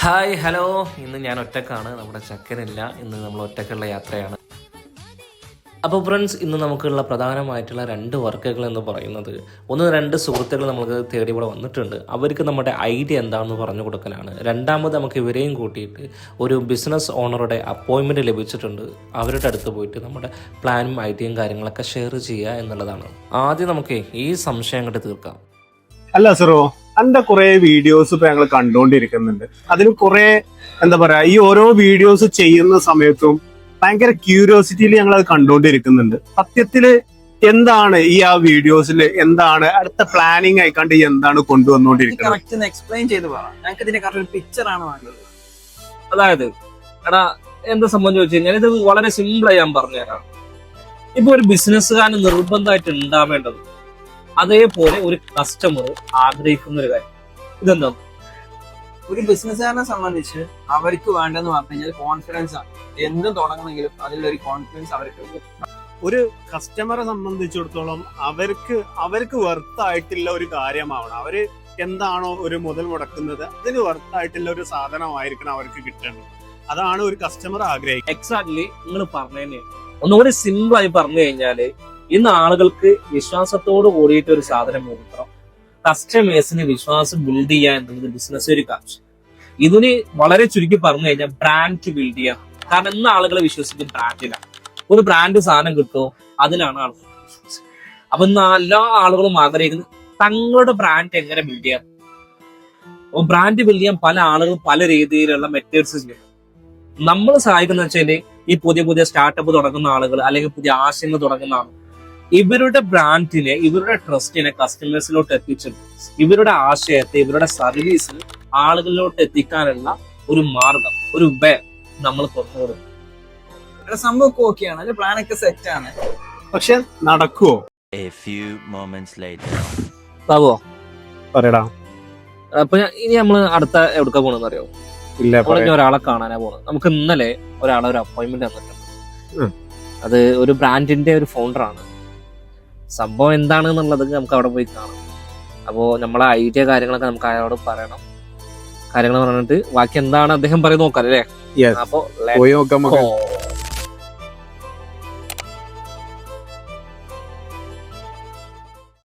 Hi hello, ഇന്ന് ഞാൻ ഒറ്റക്കാണ്. നമ്മുടെ ചക്കനില്ല. ഇന്ന് നമ്മൾ ഒറ്റക്കുള്ള യാത്രയാണ്. അപ്പോൾ ഫ്രണ്ട്സ്, ഇന്ന് നമുക്കുള്ള പ്രധാനമായിട്ടുള്ള രണ്ട് വർക്കുകൾ എന്ന് പറയുന്നത്, ഒന്ന് രണ്ട് സുഹൃത്തുക്കൾ നമുക്ക് തേടി ഇവിടെ വന്നിട്ടുണ്ട്. അവർക്ക് നമ്മുടെ ഐഡിയ എന്താണെന്ന് പറഞ്ഞു കൊടുക്കാനാണ്. രണ്ടാമത് നമുക്ക് ഇവരെയും കൂട്ടിയിട്ട് ഒരു ബിസിനസ് ഓണറുടെ അപ്പോയിൻമെൻറ്റ് ലഭിച്ചിട്ടുണ്ട്. അവരുടെ അടുത്ത് പോയിട്ട് നമ്മുടെ പ്ലാനും ഐഡിയയും കാര്യങ്ങളൊക്കെ ഷെയർ ചെയ്യുക എന്നുള്ളതാണ്. ആദ്യം നമുക്ക് ഈ സംശയം അങ്ങോട്ട് തീർക്കാം. അല്ല സറോ, എന്റെ കുറെ വീഡിയോസ് ഇപ്പൊ ഞങ്ങൾ കണ്ടുകൊണ്ടിരിക്കുന്നുണ്ട്. അതിൽ കുറെ എന്താ പറയാ, ഈ ഓരോ വീഡിയോസ് ചെയ്യുന്ന സമയത്തും ഭയങ്കര ക്യൂരിയോസിറ്റിയിൽ ഞങ്ങൾ അത് കണ്ടുകൊണ്ടിരിക്കുന്നുണ്ട്. സത്യത്തില് എന്താണ് ഈ വീഡിയോസിൽ എന്താണ് അടുത്ത പ്ലാനിങ് ആയിക്കാണ്ട് എന്താണ് കൊണ്ടുവന്നുകൊണ്ടിരിക്കുന്നത്? എക്സ്പ്ലെയിൻ ചെയ്ത് പറയാം. ഞങ്ങൾക്ക് ഇതിന്റെ കറക്റ്റ് ഒരു പിക്ചർ ആണ് വേണ്ടത്. അതായത് എടാ, എന്താ സംഭവം ചോദിച്ചു കഴിഞ്ഞാൽ ഇത് വളരെ സിമ്പിളായി ഞാൻ പറഞ്ഞുതരാം. ഇപ്പൊ ഒരു ബിസിനസ്സുകാരന് നിർബന്ധമായിട്ട് ഉണ്ടാവേണ്ടത് അതേപോലെ ഒരു കസ്റ്റമർ ആഗ്രഹിക്കുന്ന ഒരു കാര്യം ഇതെന്താ? ഒരു ബിസിനസ്സുകാരനെ സംബന്ധിച്ച് അവർക്ക് വേണ്ടെന്ന് പറഞ്ഞു കഴിഞ്ഞാൽ കോൺഫിഡൻസ് ആണ്. എന്തും തുടങ്ങണമെങ്കിലും അതിലൊരു കോൺഫിഡൻസ് അവർക്ക്. ഒരു കസ്റ്റമറെ സംബന്ധിച്ചിടത്തോളം അവർക്ക് വർത്തായിട്ടുള്ള ഒരു കാര്യമാവണം. അവര് എന്താണോ ഒരു മുതൽ മുടക്കുന്നത് അതിന് വർത്തായിട്ടുള്ള ഒരു സാധനമായിരിക്കണം അവർക്ക് കിട്ടേണ്ടത്. അതാണ് ഒരു കസ്റ്റമർ ആഗ്രഹിക്കുന്നത്. എക്സാക്ട്ലി നിങ്ങൾ പറഞ്ഞതന്നെ. ഒന്നുകൂടി സിമ്പിളായി പറഞ്ഞു കഴിഞ്ഞാല്, ഇന്ന് ആളുകൾക്ക് വിശ്വാസത്തോട് കൂടിയിട്ട് ഒരു സാധനം കൊടുക്കണം. കസ്റ്റമേഴ്സിന് വിശ്വാസം ബിൽഡ് ചെയ്യുക എന്നുള്ളത് ബിസിനസ് ഒരു കാര്യം. ഇതിന് വളരെ ചുരുക്കി പറഞ്ഞു കഴിഞ്ഞാൽ ബ്രാൻഡ് ബിൽഡ് ചെയ്യാം. കാരണം ഇന്ന് ആളുകളെ വിശ്വസിക്കും ബ്രാൻഡിലാണ്. ഒരു ബ്രാൻഡ് സാധനം കിട്ടുമോ അതിലാണ് ആളുകൾ വിശ്വസിക്കുന്നത്. അപ്പൊ ഇന്ന് എല്ലാ ആളുകളും ആഗ്രഹിക്കുന്നത് തങ്ങളുടെ ബ്രാൻഡ് എങ്ങനെ ബിൽഡ് ചെയ്യാം. അപ്പൊ ബ്രാൻഡ് ബിൽഡ് ചെയ്യാൻ പല ആളുകളും പല രീതിയിലുള്ള മെത്തേഡ്സ് ചെയ്യും. നമ്മൾ സഹായിക്കുന്ന വെച്ചാൽ ഈ പുതിയ പുതിയ സ്റ്റാർട്ടപ്പ് തുടങ്ങുന്ന ആളുകൾ അല്ലെങ്കിൽ പുതിയ ആശയങ്ങൾ തുടങ്ങുന്ന ആളുകൾ ഇവരുടെ ബ്രാൻഡിനെ, ഇവരുടെ ട്രസ്റ്റിനെ കസ്റ്റമേഴ്സിലോട്ട് എത്തിച്ചിട്ട് ഇവരുടെ ആശയത്തെ, ഇവരുടെ സർവീസ് ആളുകളിലോട്ട് എത്തിക്കാനുള്ള ഒരു മാർഗം, ഒരു വേ നമ്മൾ തുറന്നു കൊടുക്കും. സംഭവം ഓക്കെയാണ്, അതിന്റെ പ്ലാനൊക്കെ സെറ്റ് ആണ്. പക്ഷെ നടക്കുവോ? ആവോ പറയടാ. അപ്പൊ ഇനി നമ്മള് അടുത്ത എവിടേക്കാ പോണെന്ന് അറിയോ? ഇല്ല, ഒരാളെ കാണാനാ പോണത്. നമുക്ക് ഇന്നലെ ഒരാളെ ഒരു അപ്പോയിന്റ്മെന്റ് തന്നിട്ടുണ്ട്. അത് ഒരു ബ്രാൻഡിന്റെ ഒരു ഫൗണ്ടറാണ്. സംഭവം എന്താണെന്നുള്ളത് നമുക്ക് അവിടെ പോയി കാണാം. അപ്പോൾ നമ്മളെ ഐഡിയ കാര്യങ്ങളൊക്കെ നമുക്ക് അയാളോട് പറയണം. കാര്യങ്ങൾ പറഞ്ഞിട്ട് ബാക്കി എന്താണ് അദ്ദേഹം പറയുന്നത് നോക്കാം അല്ലേ? Yes. അപ്പൊ പോയി നോക്കാം നമുക്ക്.